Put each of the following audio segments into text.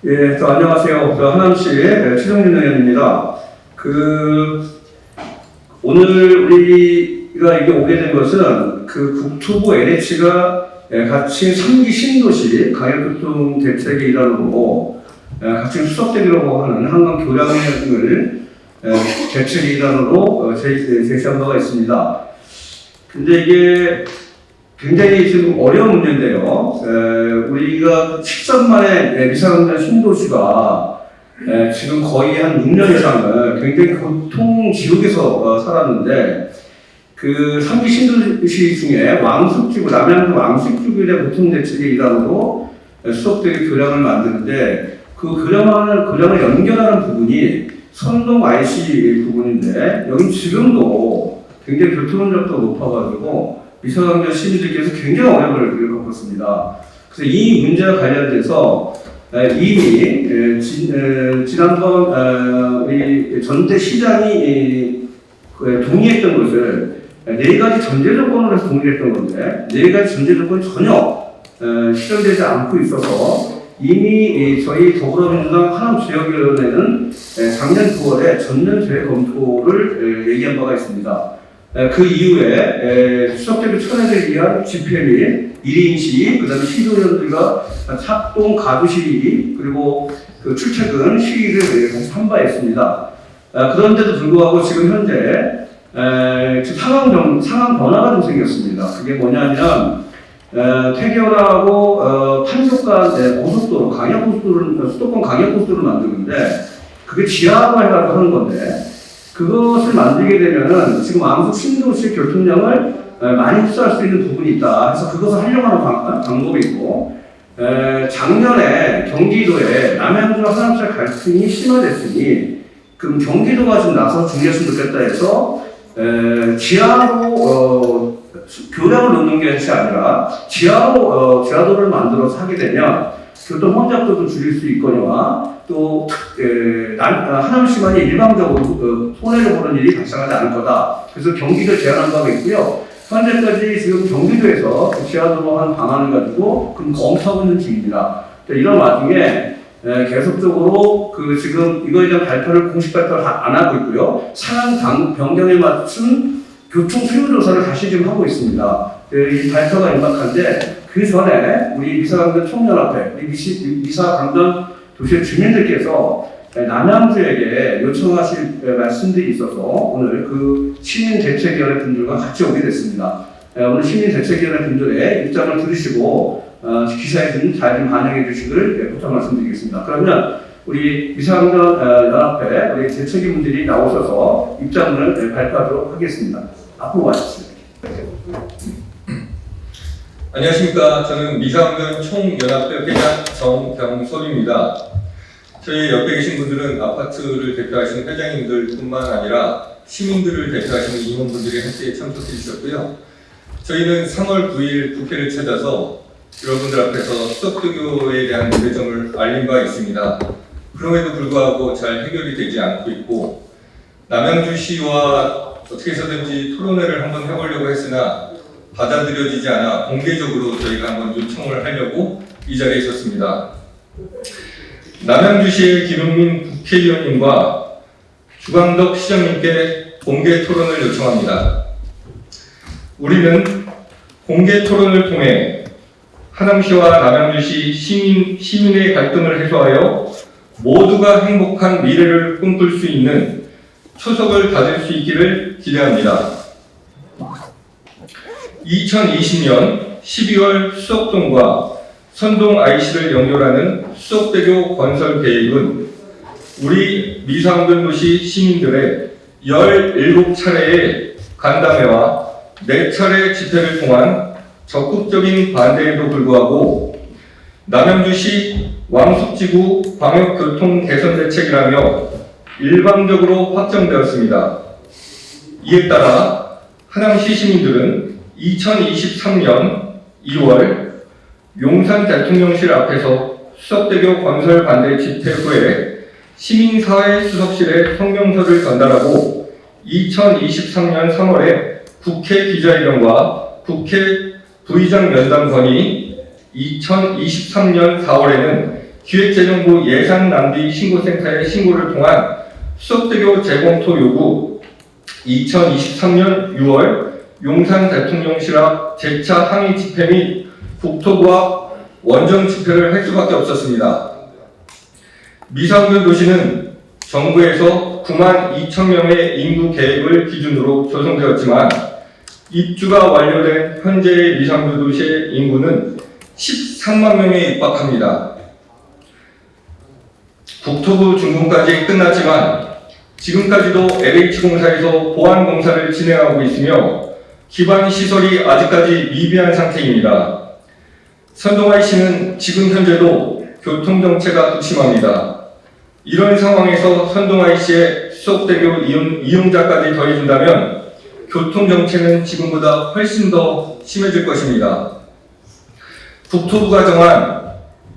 예, 안녕하세요. 하남시의 최정민 의원입니다. 오늘 우리가 이게 오게 된 것은 국토부 NH가 같이 3기 신도시 강역교통 대책의 일환으로 같이 수석되기로 하는 한강 교량을 대책의 일환으로 제시한 바가 있습니다. 근데 이게 굉장히 지금 어려운 문제인데요. 우리가 13만의 미사강변 신도시가 지금 거의 한 6년 이상을 굉장히 교통지옥에서 살았는데, 3기 신도시 중에 왕숙지구, 남양주 왕숙지구의 교통대책의 일환으로 수석들이 교량을 만드는데, 교량을 연결하는 부분이 선동 IC 부분인데, 여기 지금도 굉장히 교통 혼잡도가 높아가지고 미사강변 시민들께서 굉장히 어려움을 겪었습니다. 그래서 이 문제와 관련돼서 이미 지난번 우리 전대 시장이 동의했던 것을 4가지 전제 조건으로 해서 동의했던 건데, 4가지 전제 조건이 전혀 실현되지 않고 있어서 이미 저희 더불어민주당 하남지역위원회는 작년 9월에 전면 재검토를 얘기한 바가 있습니다. 그 이후에 수석대교 천회를 위한 집회 및 1인 시위, 그 다음에 시도위원들과 합동 가두 시위, 그리고 출퇴근 시위를 한 바 있습니다. 그런데도 불구하고 지금 현재 상황 변화가 좀 생겼습니다. 그게 뭐냐면, 태교라고 판교간 고속도로, 수도권 강역고속도로를 만드는데, 그게 지하로 해가지고 하는 건데, 그것을 만들게 되면은 지금 왕숙 신도시 교통량을 많이 흡수할 수 있는 부분이 있다. 그래서 그것을 하려고 하는 방법이고, 작년에 경기도에 남양주와 하남시의 갈등이 심화됐으니, 그럼 경기도가 좀 나서 중요했으면 좋겠다 해서, 지하로, 교량을 놓는 것이 아니라, 지하도를 만들어서 하게 되면, 교통 혼잡도도 줄일 수 있거니와, 또 하남시만이 일방적으로 손해를 보는 일이 발생하지 않을 거다. 그래서 경기도 제안한 바가 있고요. 현재까지 지금 경기도에서 지하도로 한 방안을 가지고 검토하고 있는 중입니다. 이런 와중에 계속적으로 지금 이거에 대한 공식 발표를 안 하고 있고요. 상황 변경에 맞춘 교통 수요 조사를 다시 지금 하고 있습니다. 이 발표가 임박한데, 그 전에 우리 미사강변 총연합회, 미사강변 도시의 주민들께서 남양주에게 요청하실 말씀들이 있어서 오늘 시민대책위원회 분들과 같이 오게 됐습니다. 오늘 시민대책위원회 분들의 입장을 들으시고 기사에 잘 반영해 주시기를 부탁 말씀드리겠습니다. 그러면 우리 미사강변 연합회 우리 대책위원들이 나오셔서 입장을 발표하도록 하겠습니다. 앞으로 와주십시오. 안녕하십니까. 저는 미사강변 총연합회 회장 정병솔입니다. 저희 옆에 계신 분들은 아파트를 대표하시는 회장님들뿐만 아니라 시민들을 대표하시는 임원분들이 함께 참석해 주셨고요. 저희는 3월 9일 국회를 찾아서 여러분들 앞에서 수석대교에 대한 문제점을 알린 바 있습니다. 그럼에도 불구하고 잘 해결이 되지 않고 있고, 남양주시와 어떻게 해서든지 토론회를 한번 해보려고 했으나 받아들여지지 않아 공개적으로 저희가 한번 요청을 하려고 이 자리에 있었습니다. 남양주시의 김용민 국회의원님과 주광덕 시장님께 공개 토론을 요청합니다. 우리는 공개 토론을 통해 하남시와 남양주시 시민의 갈등을 해소하여 모두가 행복한 미래를 꿈꿀 수 있는 초석을 다질 수 있기를 기대합니다. 2020년 12월 수석동과 선동 IC를 연결하는 수석대교 건설 계획은 우리 미사강변도시 시민들의 17차례의 간담회와 4차례 집회를 통한 적극적인 반대에도 불구하고 남양주시 왕숙지구 광역교통 개선 대책이라며 일방적으로 확정되었습니다. 이에 따라 하남시 시민들은 2023년 2월 용산 대통령실 앞에서 수석대교 건설 반대 집회 후에 시민사회 수석실에 성명서를 전달하고 2023년 3월에 국회 기자회견과 국회 부의장 면담 건의, 2023년 4월에는 기획재정부 예산낭비 신고센터에 신고를 통한 수석대교 재검토 요구 2023년 6월 용산 대통령실 앞 재차 항의 집회 및 국토부와 원정 집회를 할 수밖에 없었습니다. 미사원군 도시는 정부에서 9만 2천 명의 인구 계획을 기준으로 조성되었지만 입주가 완료된 현재의 미상도 도시의 인구는 13만 명에 육박합니다. 국토부 준공까지 끝났지만 지금까지도 LH공사에서 보안 공사를 진행하고 있으며 기반 시설이 아직까지 미비한 상태입니다. 선동아이씨는 지금 현재도 교통정체가 극심합니다. 이런 상황에서 선동아이씨의 수석대교 이용자까지 더해준다면 교통정체는 지금보다 훨씬 더 심해질 것입니다. 국토부가 정한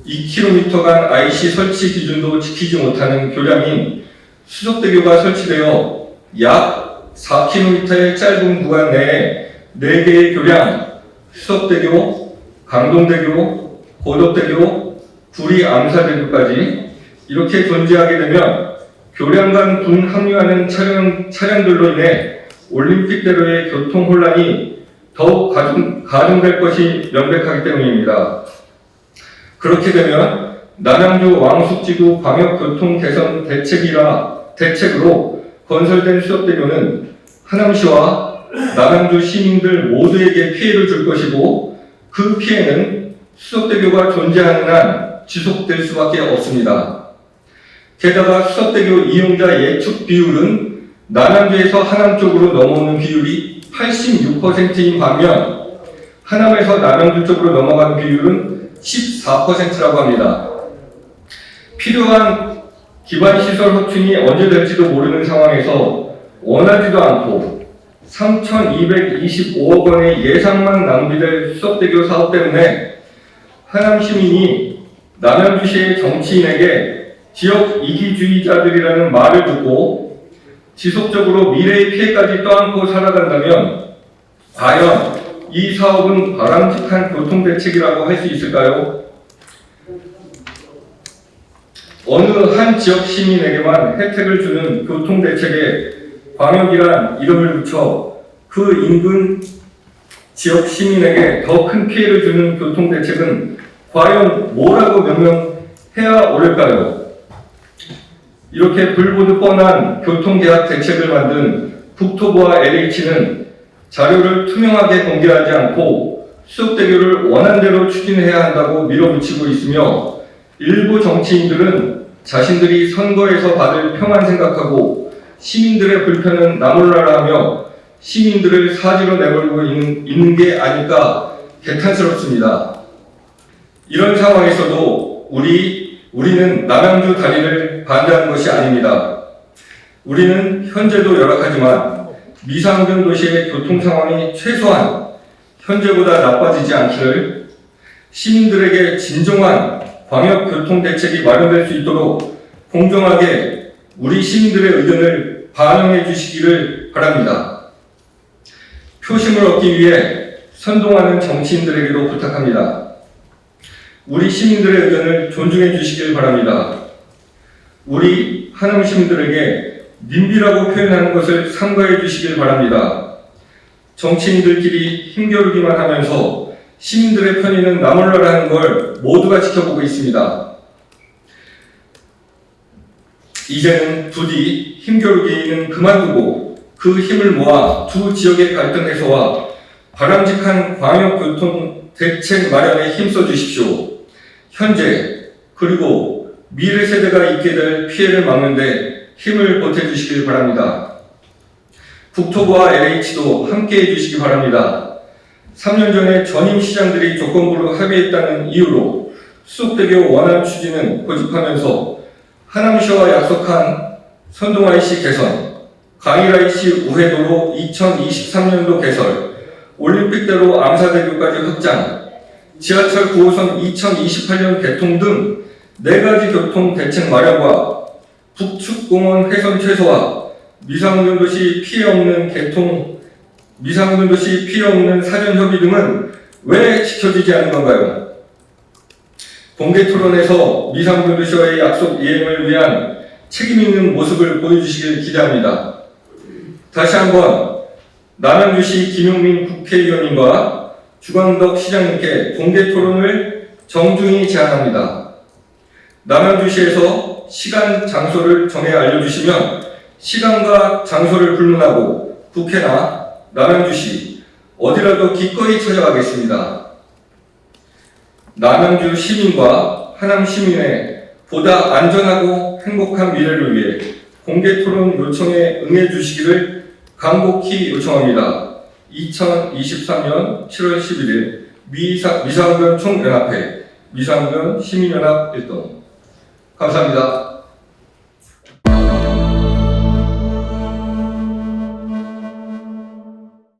2km간 IC 설치 기준도 지키지 못하는 교량인 수석대교가 설치되어 약 4km의 짧은 구간 내에 4개의 교량, 수석대교, 강동대교, 고덕대교, 구리암사대교까지 이렇게 존재하게 되면 교량 간 분합류하는 차량들로 인해 올림픽대로의 교통 혼란이 더욱 가중될 것이 명백하기 때문입니다. 그렇게 되면 남양주 왕숙지구 광역교통 개선 대책으로 건설된 수석대교는 하남시와 남양주 시민들 모두에게 피해를 줄 것이고 그 피해는 수석대교가 존재하는 한 지속될 수밖에 없습니다. 게다가 수석대교 이용자 예측 비율은 남양주에서 하남 쪽으로 넘어오는 비율이 86%인 반면 하남에서 남양주 쪽으로 넘어가는 비율은 14%라고 합니다. 필요한 기반시설 확충이 언제 될지도 모르는 상황에서 원하지도 않고 3,225억 원의 예산만 낭비될 수석대교 사업 때문에 하남 시민이 남양주시의 정치인에게 지역 이기주의자들이라는 말을 듣고 지속적으로 미래의 피해까지 떠안고 살아간다면 과연 이 사업은 바람직한 교통대책이라고 할 수 있을까요? 어느 한 지역 시민에게만 혜택을 주는 교통대책에 광역이란 이름을 붙여 그 인근 지역 시민에게 더 큰 피해를 주는 교통대책은 과연 뭐라고 명명해야 옳을까요? 이렇게 불보듯 뻔한 교통계약 대책을 만든 국토부와 LH는 자료를 투명하게 공개하지 않고 수석대교를 원안대로 추진해야 한다고 밀어붙이고 있으며 일부 정치인들은 자신들이 선거에서 받을 표만 생각하고 시민들의 불편은 나몰라라 하며 시민들을 사지로 내몰고 있는 게 아닐까 개탄스럽습니다. 이런 상황에서도 우리는 남양주 다리를 반대하는 것이 아닙니다. 우리는 현재도 열악하지만 미상균 도시의 교통 상황이 최소한 현재보다 나빠지지 않기를 시민들에게 진정한 광역교통대책이 마련될 수 있도록 공정하게 우리 시민들의 의견을 반영해 주시기를 바랍니다. 표심을 얻기 위해 선동하는 정치인들에게도 부탁합니다. 우리 시민들의 의견을 존중해 주시길 바랍니다. 우리 하남 시민들에게 님비라고 표현하는 것을 삼가해 주시길 바랍니다. 정치인들끼리 힘겨루기만 하면서 시민들의 편의는 나몰라라는 걸 모두가 지켜보고 있습니다. 이제는 부디 힘겨루기는 그만두고 그 힘을 모아 두 지역의 갈등 해소와 바람직한 광역교통 대책 마련에 힘써 주십시오. 현재 그리고 미래 세대가 입게 될 피해를 막는 데 힘을 보태주시길 바랍니다. 국토부와 LH도 함께해 주시기 바랍니다. 3년 전에 전임 시장들이 조건부로 합의했다는 이유로 수석대교 원안 추진은 고집하면서 하남시와 약속한 선동IC 개선, 강일IC 우회도로 2023년도 개설, 올림픽대로 암사대교까지 확장, 지하철 9호선 2028년 개통 등 4가지 교통 대책 마련과 북측공원 훼손 최소화, 미상균도시 피해 없는 사전 협의 등은 왜 지켜지지 않는 건가요? 공개 토론에서 미상변호사와의 약속 이행을 위한 책임 있는 모습을 보여주시길 기대합니다. 다시 한번 남양주시 김용민 국회의원님과 주광덕 시장님께 공개 토론을 정중히 제안합니다. 남양주시에서 시간, 장소를 정해 알려주시면 시간과 장소를 불문하고 국회나 남양주시 어디라도 기꺼이 찾아가겠습니다. 남양주 시민과 하남 시민의 보다 안전하고 행복한 미래를 위해 공개 토론 요청에 응해 주시기를 간곡히 요청합니다. 2023년 7월 11일 미상변 총연합회 미상변 시민연합 1동 감사합니다.